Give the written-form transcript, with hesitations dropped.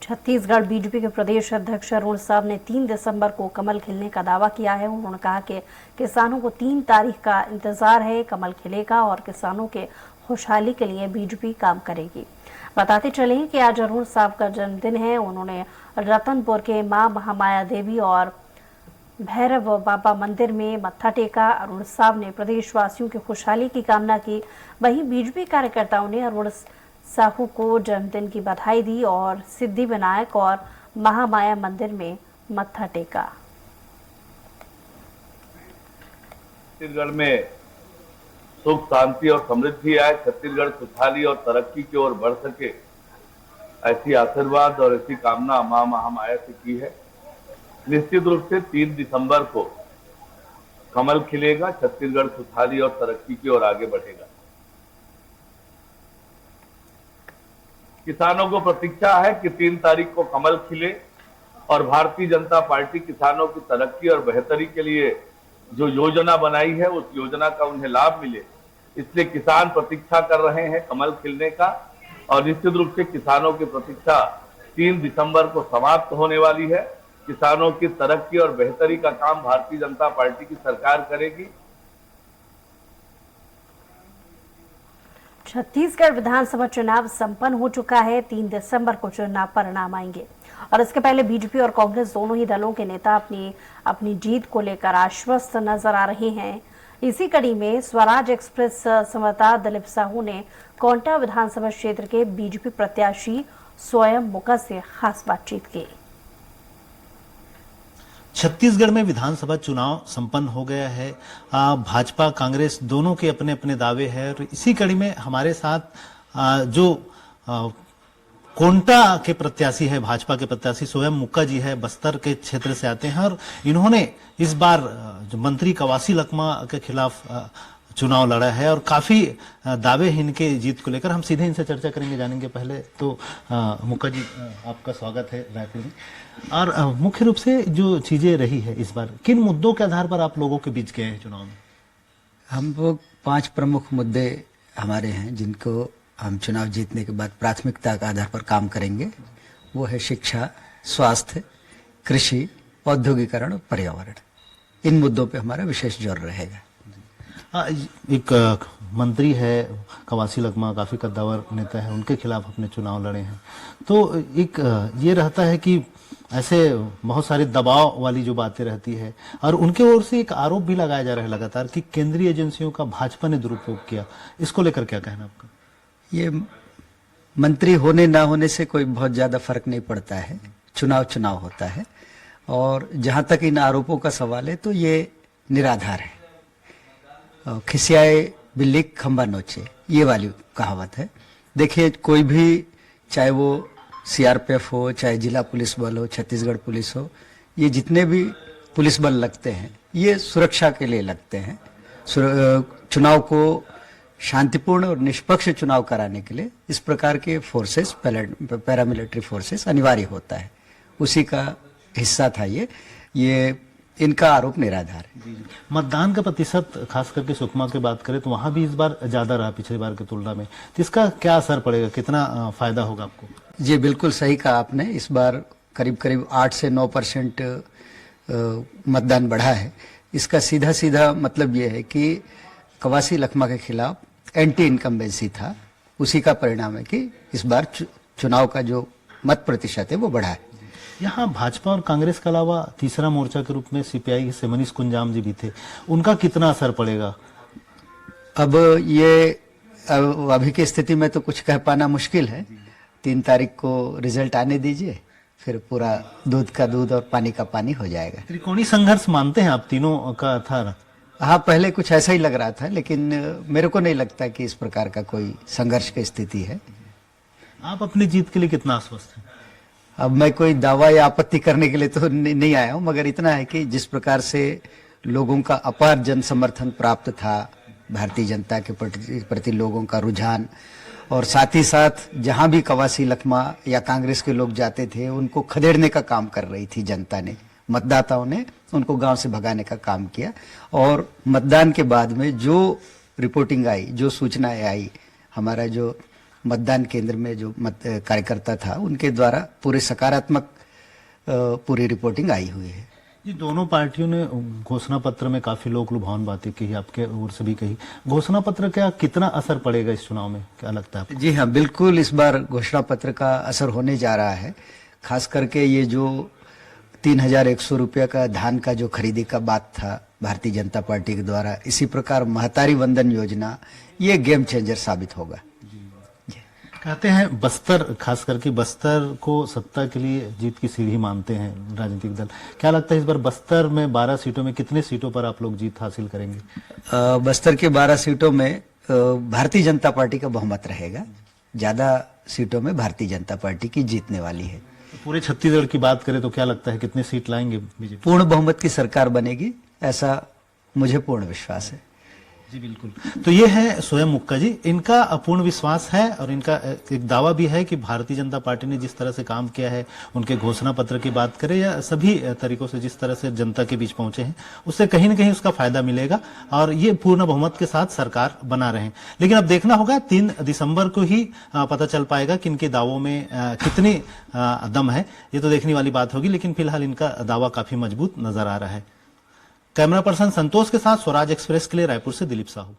Chhattisgarh BJP के प्रदेश अध्यक्ष अरुण साव ने 3 दिसंबर को कमल खिलने का दावा किया है। उन्होंने कहा कि किसानों को 3 तारीख का इंतजार है, कमल खिलेगा और किसानों के खुशहाली के लिए बीजेपी काम करेगी। बताते चले कि आज अरुण साव का जन्मदिन है। उन्होंने रतनपुर के मां महामाया देवी और भैरव बाबा मंदिर में मत्था टेका। अरुण साव ने प्रदेशवासियों की खुशहाली की कामना की। वहीं बीजेपी कार्यकर्ताओं ने अरुण साहू को जन्मदिन की बधाई दी और सिद्धि विनायक और महामाया मंदिर में मत्था टेका। छत्तीसगढ़ में सुख शांति और समृद्धि आए, छत्तीसगढ़ खुशहाली और तरक्की की ओर बढ़ सके, ऐसी आशीर्वाद और ऐसी कामना मां महामाया से की है। निश्चित रूप से 3 दिसंबर को कमल खिलेगा, छत्तीसगढ़ खुशहाली और तरक्की की ओर आगे बढ़ेगा। किसानों को प्रतीक्षा है कि 3 तारीख को कमल खिले और भारतीय जनता पार्टी किसानों की तरक्की और बेहतरी के लिए जो योजना बनाई है उस योजना का उन्हें लाभ मिले, इसलिए किसान प्रतीक्षा कर रहे हैं कमल खिलने का। और निश्चित रूप से किसानों की प्रतीक्षा 3 दिसंबर को समाप्त होने वाली है। किसानों की तरक्की और बेहतरी का काम भारतीय जनता पार्टी की सरकार करेगी। छत्तीसगढ़ विधानसभा चुनाव संपन्न हो चुका है। 3 दिसंबर को चुनाव परिणाम आएंगे और इसके पहले बीजेपी और कांग्रेस दोनों ही दलों के नेता अपनी जीत को लेकर आश्वस्त नजर आ रहे हैं। इसी कड़ी में स्वराज एक्सप्रेस संवाददाता दिलीप साहू ने कोंटा विधानसभा क्षेत्र के बीजेपी प्रत्याशी स्वयं मुका से खास बातचीत की। छत्तीसगढ़ में विधानसभा चुनाव संपन्न हो गया है। भाजपा कांग्रेस दोनों के अपने अपने दावे हैं और इसी कड़ी में हमारे साथ जो कोंटा के प्रत्याशी है, भाजपा के प्रत्याशी स्वयं मुक्का जी है, बस्तर के क्षेत्र से आते हैं और इन्होंने इस बार जो मंत्री कवासी लखमा के खिलाफ चुनाव लड़ा है और काफी दावे हैं इनके जीत को लेकर। हम सीधे इनसे चर्चा करेंगे, जानेंगे। पहले तो मुक्का जी, आपका स्वागत है रायपुर में। और मुख्य रूप से जो चीजें रही है इस बार, किन मुद्दों के आधार पर आप लोगों के बीच गए हैं चुनाव में? हम लोग 5 प्रमुख मुद्दे हमारे हैं जिनको हम चुनाव जीतने के बाद प्राथमिकता के आधार पर काम करेंगे। वो है शिक्षा, स्वास्थ्य, कृषि, औद्योगिकरण और पर्यावरण। इन मुद्दों पे हमारा विशेष जोर रहेगा। एक मंत्री है कवासी लखमा, काफी कद्दावर नेता है, उनके खिलाफ अपने चुनाव लड़े हैं, तो एक ये रहता है कि ऐसे बहुत सारे दबाव वाली जो बातें रहती है और उनके ओर से एक आरोप भी लगाया जा रहा है लगातार कि केंद्रीय एजेंसियों का भाजपा ने दुरुपयोग किया। इसको लेकर क्या कहना आपका? ये मंत्री होने ना होने से कोई बहुत ज्यादा फर्क नहीं पड़ता है। चुनाव होता है और जहां तक इन आरोपों का सवाल है तो ये निराधार है। खिसियाए बिल्ली खंबा नोचे, ये वाली कहावत है। देखिए, कोई भी, चाहे वो सीआरपीएफ हो, चाहे जिला पुलिस बल हो, छत्तीसगढ़ पुलिस हो, ये जितने भी पुलिस बल लगते हैं ये सुरक्षा के लिए लगते हैं। चुनाव को शांतिपूर्ण और निष्पक्ष चुनाव कराने के लिए इस प्रकार के फोर्सेस, पैरामिलिट्री फोर्सेस अनिवार्य होता है। उसी का हिस्सा था ये इनका आरोप निराधार है। मतदान का प्रतिशत खास करके सुकमा की बात करें तो वहां भी इस बार ज्यादा रहा पिछली बार की तुलना में, तो इसका क्या असर पड़ेगा, कितना फायदा होगा आपको? जी बिल्कुल सही कहा आपने। इस बार करीब 8 से 9% मतदान बढ़ा है। इसका सीधा मतलब ये है कि कवासी लखमा के खिलाफ एंटी इनकम्बेंसी था, उसी का परिणाम है कि इस बार चुनाव का जो मत प्रतिशत है वो बढ़ा है। यहाँ भाजपा और कांग्रेस के अलावा तीसरा मोर्चा के रूप में सीपीआई से मनीष कुंजाम जी भी थे, उनका कितना असर पड़ेगा? अब ये अभी की स्थिति में तो कुछ कह पाना मुश्किल है। 3 तारीख को रिजल्ट आने दीजिए, फिर पूरा दूध का दूध और पानी का पानी हो जाएगा। त्रिकोणी संघर्ष मानते हैं आप तीनों का था? हाँ, पहले कुछ ऐसा ही लग रहा था, लेकिन मेरे को नहीं लगता कि इस प्रकार का कोई संघर्ष की स्थिति है। आप अपनी जीत के लिए कितना आश्वस्त हैं? अब मैं कोई दावा या आपत्ति करने के लिए तो नहीं आया हूं, मगर इतना है कि जिस प्रकार से लोगों का अपार जन समर्थन प्राप्त था, भारतीय जनता के प्रति लोगों का रुझान, और साथ ही साथ जहां भी कवासी लखमा या कांग्रेस के लोग जाते थे उनको खदेड़ने का काम कर रही थी जनता ने, मतदाताओं ने उनको गांव से भगाने का काम किया। और मतदान के बाद में जो रिपोर्टिंग आई, जो सूचनाएं आई, हमारा जो मतदान केंद्र में जो कार्यकर्ता था उनके द्वारा पूरे सकारात्मक पूरी रिपोर्टिंग आई हुई है। जी, दोनों पार्टियों ने घोषणा पत्र में काफी लोग लुभावन बातें कही, आपके ओर से भी कही। घोषणा पत्र का कितना असर पड़ेगा इस चुनाव में, क्या लगता है आपको? जी हाँ, बिल्कुल इस बार घोषणा पत्र का असर होने जा रहा है। खास करके ये जो 3,100 रुपया का धान का जो खरीदी का बात था भारतीय जनता पार्टी के द्वारा, इसी प्रकार महतारी वंदन योजना, ये गेम चेंजर साबित होगा। कहते हैं बस्तर, खास करके बस्तर को सत्ता के लिए जीत की सीढ़ी मानते हैं राजनीतिक दल। क्या लगता है इस बार बस्तर में 12 सीटों में कितने सीटों पर आप लोग जीत हासिल करेंगे? बस्तर के 12 सीटों में भारतीय जनता पार्टी का बहुमत रहेगा। ज्यादा सीटों में भारतीय जनता पार्टी की जीतने वाली है। पूरे छत्तीसगढ़ की बात करें तो क्या लगता है कितने सीट लाएंगे बीजेपी? पूर्ण बहुमत की सरकार बनेगी, ऐसा मुझे पूर्ण विश्वास है। जी बिल्कुल। तो ये है स्वयं मुक्का जी, इनका अपूर्ण विश्वास है और इनका एक दावा भी है कि भारतीय जनता पार्टी ने जिस तरह से काम किया है, उनके घोषणा पत्र की बात करें या सभी तरीकों से जिस तरह से जनता के बीच पहुंचे हैं, उससे कहीं न कहीं उसका फायदा मिलेगा और ये पूर्ण बहुमत के साथ सरकार बना रहे हैं। लेकिन अब देखना होगा 3 दिसंबर को ही पता चल पाएगा कि इनके दावों में कितनी दम है, ये तो देखने वाली बात होगी। लेकिन फिलहाल इनका दावा काफी मजबूत नजर आ रहा है। कैमरा पर्सन संतोष के साथ स्वराज एक्सप्रेस के लिए रायपुर से दिलीप साहू।